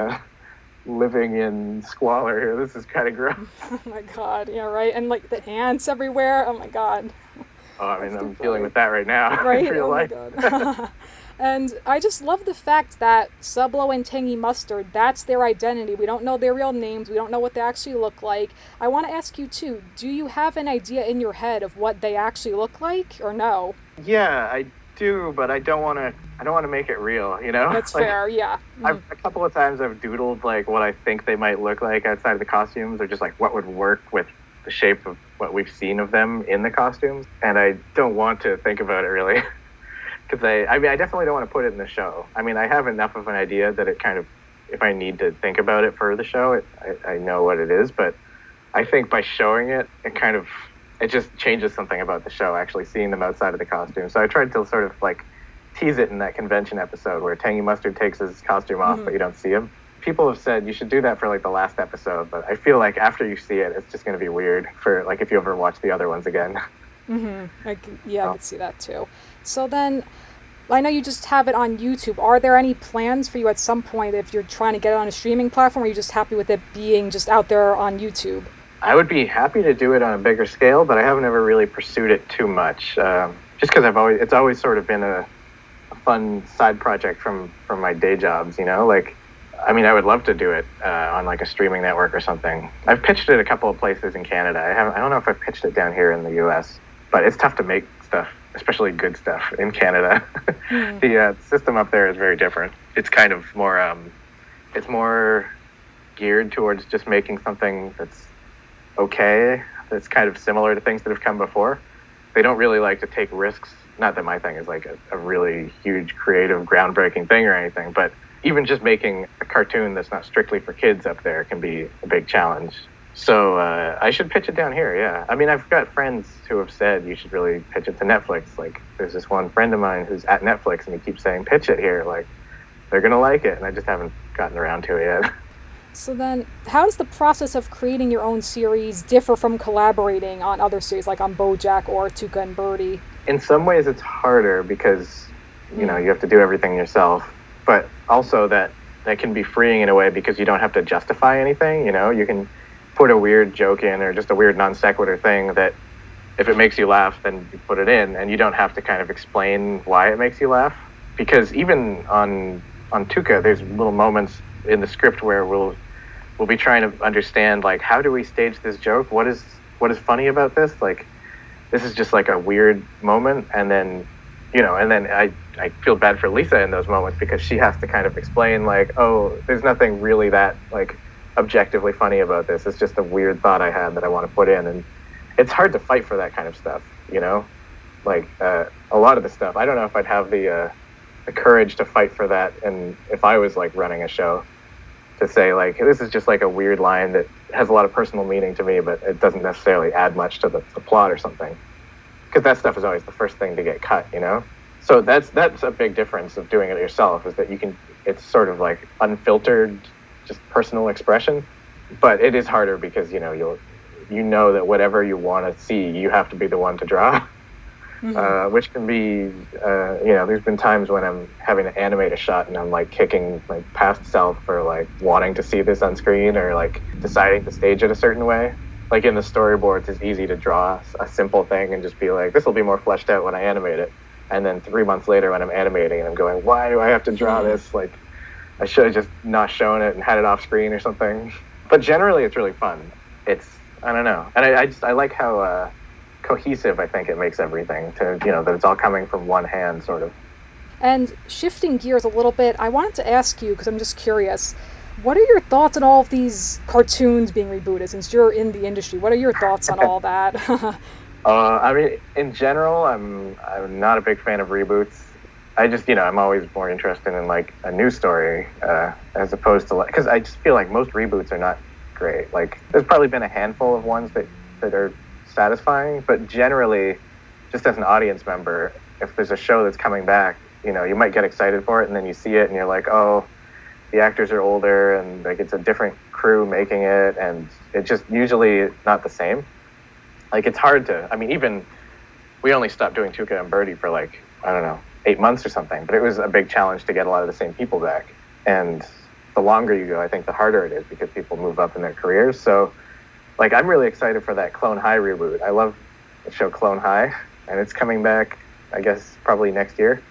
living in squalor here. This is kind of gross. Oh my god, yeah, right. And like the ants everywhere. Oh my god. Oh, I mean, That's too I'm dealing funny. with that right now Right? in real Oh my life. god. And I just love the fact that Sublo and Tangy Mustard, that's their identity. We don't know their real names. We don't know what they actually look like. I want to ask you too, do you have an idea in your head of what they actually look like or no? Yeah, I do, but I don't want to make it real, you know? That's Like, fair, yeah. I've a couple of times I've doodled like what I think they might look like outside of the costumes, or just like what would work with the shape of what we've seen of them in the costumes, and I don't want to think about it really. Because I mean, I definitely don't want to put it in the show. I mean, I have enough of an idea that it kind of, if I need to think about it for the show, I know what it is. But I think by showing it, it just changes something about the show, actually seeing them outside of the costume. So I tried to sort of like tease it in that convention episode where Tangy Mustard takes his costume off, but you don't see him. People have said you should do that for like the last episode, but I feel like after you see it, it's just going to be weird for like if you ever watch the other ones again. I could see that too. So then, I know you just have it on YouTube. Are there any plans for you at some point if you're trying to get it on a streaming platform, or are you just happy with it being just out there on YouTube? I would be happy to do it on a bigger scale, but I haven't ever really pursued it too much. Just because it's always sort of been a fun side project from my day jobs, you know? Like, I mean, I would love to do it on like a streaming network or something. I've pitched it a couple of places in Canada. I don't know if I've pitched it down here in the US, but it's tough to make stuff, especially good stuff in Canada. The system up there is very different. It's kind of more, it's more geared towards just making something that's okay, that's kind of similar to things that have come before. They don't really like to take risks. Not that my thing is like a really huge, creative, groundbreaking thing or anything, but even just making a cartoon that's not strictly for kids up there can be a big challenge. So I should pitch it down here, yeah. I mean, I've got friends who have said you should really pitch it to Netflix. Like, there's this one friend of mine who's at Netflix, and he keeps saying, pitch it here. Like, they're going to like it, and I just haven't gotten around to it yet. So then, how does the process of creating your own series differ from collaborating on other series, like on BoJack or Tuca and Bertie? In some ways, it's harder because, you know, you have to do everything yourself. But also that can be freeing in a way because you don't have to justify anything, you know? You can put a weird joke in or just a weird non sequitur thing that if it makes you laugh, then you put it in, and you don't have to kind of explain why it makes you laugh. Because even on Tuca, there's little moments in the script where we'll be trying to understand, like, how do we stage this joke? What is funny about this? Like, this is just like a weird moment, and then, you know, and then I feel bad for Lisa in those moments because she has to kind of explain, like, oh, there's nothing really that, like, objectively funny about this. It's just a weird thought I had that I want to put in, and it's hard to fight for that kind of stuff, you know? Like, a lot of the stuff, I don't know if I'd have the courage to fight for that, and if I was, like, running a show, to say, like, this is just, like, a weird line that has a lot of personal meaning to me, but it doesn't necessarily add much to the plot or something. Because that stuff is always the first thing to get cut, you know? So that's a big difference of doing it yourself, is that it's sort of, like, unfiltered, just personal expression, but it is harder because, you know that whatever you want to see, you have to be the one to draw. Which can be, there's been times when I'm having to animate a shot and I'm like kicking my past self for like wanting to see this on screen or like deciding to stage it a certain way. Like in the storyboards, it's easy to draw a simple thing and just be like, this will be more fleshed out when I animate it. And then 3 months later when I'm animating and I'm going, why do I have to draw this? Like, I should have just not shown it and had it off screen or something. But generally, it's really fun. I don't know. And I like how cohesive I think it makes everything to, that it's all coming from one hand, sort of. And shifting gears a little bit, I wanted to ask you, because I'm just curious, what are your thoughts on all of these cartoons being rebooted, since you're in the industry? What are your thoughts on all that? I mean, in general, I'm not a big fan of reboots. I just, I'm always more interested in, like, a new story, as opposed to, like, because I just feel like most reboots are not great. Like, there's probably been a handful of ones that are satisfying, but generally, just as an audience member, if there's a show that's coming back, you might get excited for it, and then you see it, and you're like, oh, the actors are older, and, like, it's a different crew making it, and it just usually not the same. Like, it's hard to, I mean, even, we only stopped doing Tuca and Bertie for like, I don't know, 8 months or something, but it was a big challenge to get a lot of the same people back. And the longer you go, I think the harder it is because people move up in their careers. So, like, I'm really excited for that Clone High reboot. I love the show Clone High, and it's coming back, I guess, probably next year.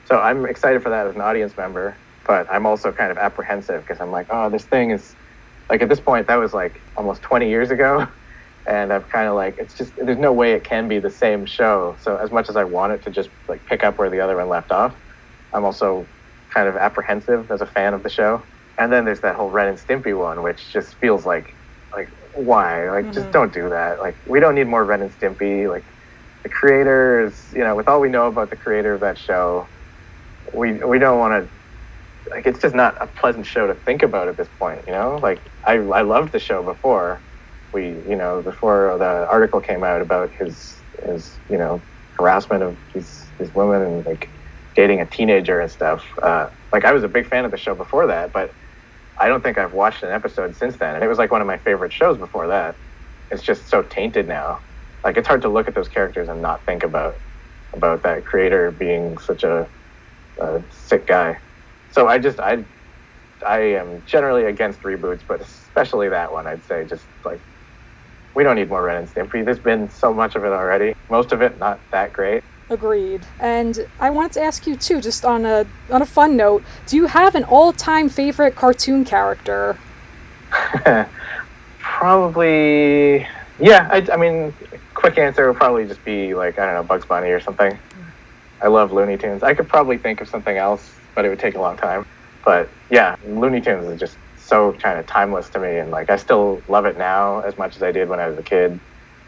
So I'm excited for that as an audience member, but I'm also kind of apprehensive because I'm like, oh, this thing is, like, at this point, that was like almost 20 years ago. And I'm kind of like, it's just, there's no way it can be the same show. So as much as I want it to just like pick up where the other one left off, I'm also kind of apprehensive as a fan of the show. And then there's that whole Ren and Stimpy one, which just feels like why? Like, just don't do that. Like, we don't need more Ren and Stimpy. Like, the creator is, you know, with all we know about the creator of that show, we don't want to, like, it's just not a pleasant show to think about at this point, you know? Like, I loved the show before before the article came out about his you know, harassment of these women and, like, dating a teenager and stuff. Like, I was a big fan of the show before that, but I don't think I've watched an episode since then. And it was like one of my favorite shows before that. It's just so tainted now. Like, it's hard to look at those characters and not think about that creator being such a sick guy. So I am generally against reboots, but especially that one, I'd say, just like, we don't need more Ren and Stimpy. There's been so much of it already. Most of it not that great. Agreed. And I wanted to ask you too, just on a fun note, do you have an all-time favorite cartoon character? Probably, yeah. I mean, quick answer would probably just be like, I don't know, Bugs Bunny or something. I love Looney Tunes. I could probably think of something else, but it would take a long time. But yeah, Looney Tunes is just so kind of timeless to me, and like, I still love it now as much as I did when I was a kid.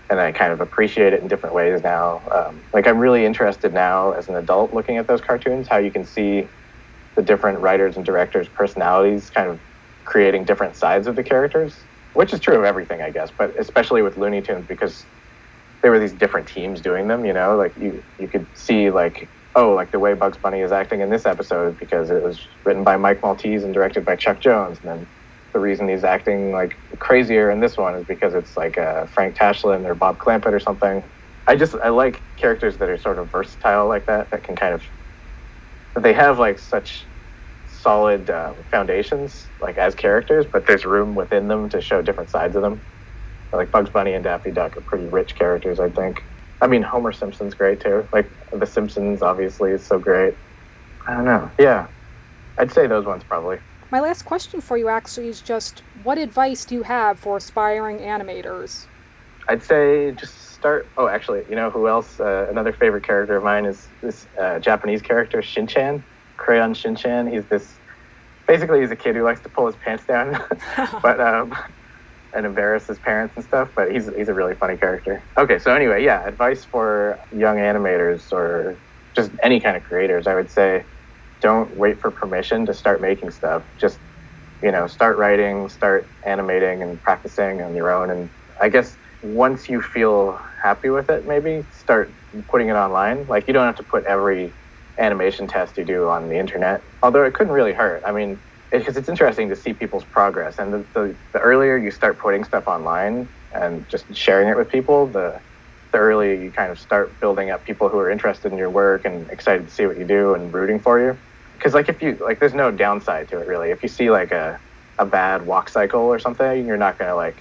And I kind of appreciate it in different ways now. Like, I'm really interested now as an adult looking at those cartoons, how you can see the different writers and directors' personalities kind of creating different sides of the characters, which is true of everything, I guess, but especially with Looney Tunes, because there were these different teams doing them, you know? Like, you could see, like, oh, like the way Bugs Bunny is acting in this episode because it was written by Mike Maltese and directed by Chuck Jones, and then the reason he's acting like crazier in this one is because it's like Frank Tashlin or Bob Clampett or something. I like characters that are sort of versatile like that can kind of, they have like such solid foundations like as characters, but there's room within them to show different sides of them. Like Bugs Bunny and Daffy Duck are pretty rich characters, I think. I mean, Homer Simpson's great too. Like, The Simpsons obviously is so great. I don't know. Yeah, I'd say those ones probably. My last question for you actually is just, what advice do you have for aspiring animators? I'd say just start... Oh, actually, you know who else? Another favorite character of mine is this Japanese character, Shin-chan. Crayon Shin-chan. Basically, he's a kid who likes to pull his pants down, but and embarrass his parents and stuff, but he's a really funny character. Okay, so anyway, yeah, advice for young animators or just any kind of creators, I would say, don't wait for permission to start making stuff. Just, you know, start writing, start animating and practicing on your own. And I guess once you feel happy with it, maybe start putting it online. Like, you don't have to put every animation test you do on the internet, although it couldn't really hurt. I mean, because it's interesting to see people's progress. And the earlier you start putting stuff online and just sharing it with people, the earlier you kind of start building up people who are interested in your work and excited to see what you do and rooting for you. Because, like, if you, like, there's no downside to it, really. If you see, like, a bad walk cycle or something, you're not going to, like,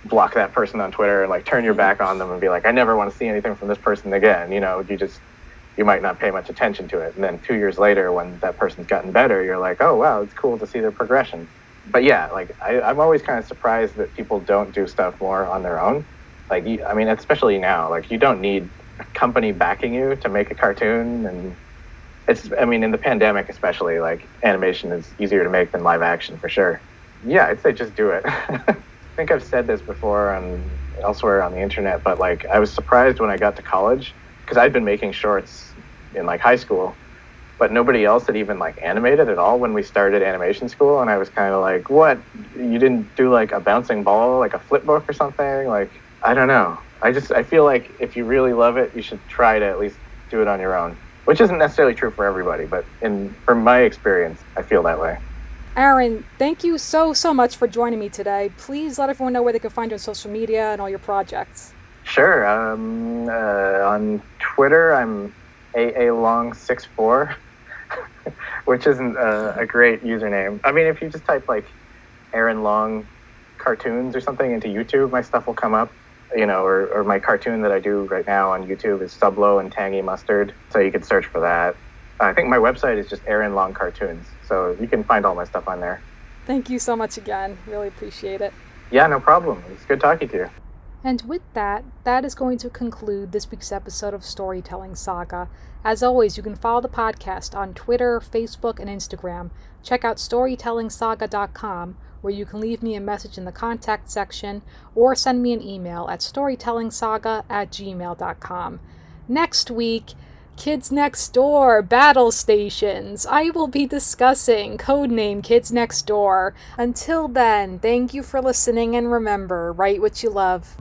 block that person on Twitter and, like, turn your back on them and be like, I never want to see anything from this person again. You know, you might not pay much attention to it. And then 2 years later, when that person's gotten better, you're like, oh, wow, it's cool to see their progression. But, yeah, like, I'm always kind of surprised that people don't do stuff more on their own. Like, I mean, especially now, like, you don't need a company backing you to make a cartoon, and in the pandemic especially, like, animation is easier to make than live action for sure. Yeah, I'd say just do it. I think I've said this before elsewhere on the internet, but, like, I was surprised when I got to college, because I'd been making shorts in, like, high school, but nobody else had even, like, animated at all when we started animation school, and I was kind of like, what? You didn't do, like, a bouncing ball, like a flip book or something? Like, I don't know. I feel like if you really love it, you should try to at least do it on your own. Which isn't necessarily true for everybody, but from my experience, I feel that way. Aaron, thank you so much for joining me today. Please let everyone know where they can find you on social media and all your projects. Sure. On Twitter, I'm AALong64, which isn't a great username. I mean, if you just type like Aaron Long cartoons or something into YouTube, my stuff will come up. Or my cartoon that I do right now on YouTube is Sublo and Tangy Mustard. So you could search for that. I think my website is just Aaron Long Cartoons. So you can find all my stuff on there. Thank you so much again. Really appreciate it. Yeah, no problem. It's good talking to you. And with that is going to conclude this week's episode of Storytelling Saga. As always, you can follow the podcast on Twitter, Facebook, and Instagram. Check out storytellingsaga.com, where you can leave me a message in the contact section or send me an email at storytellingsaga@gmail.com. Next week, Kids Next Door, Battle Stations. I will be discussing Codename Kids Next Door. Until then, thank you for listening, and remember, write what you love.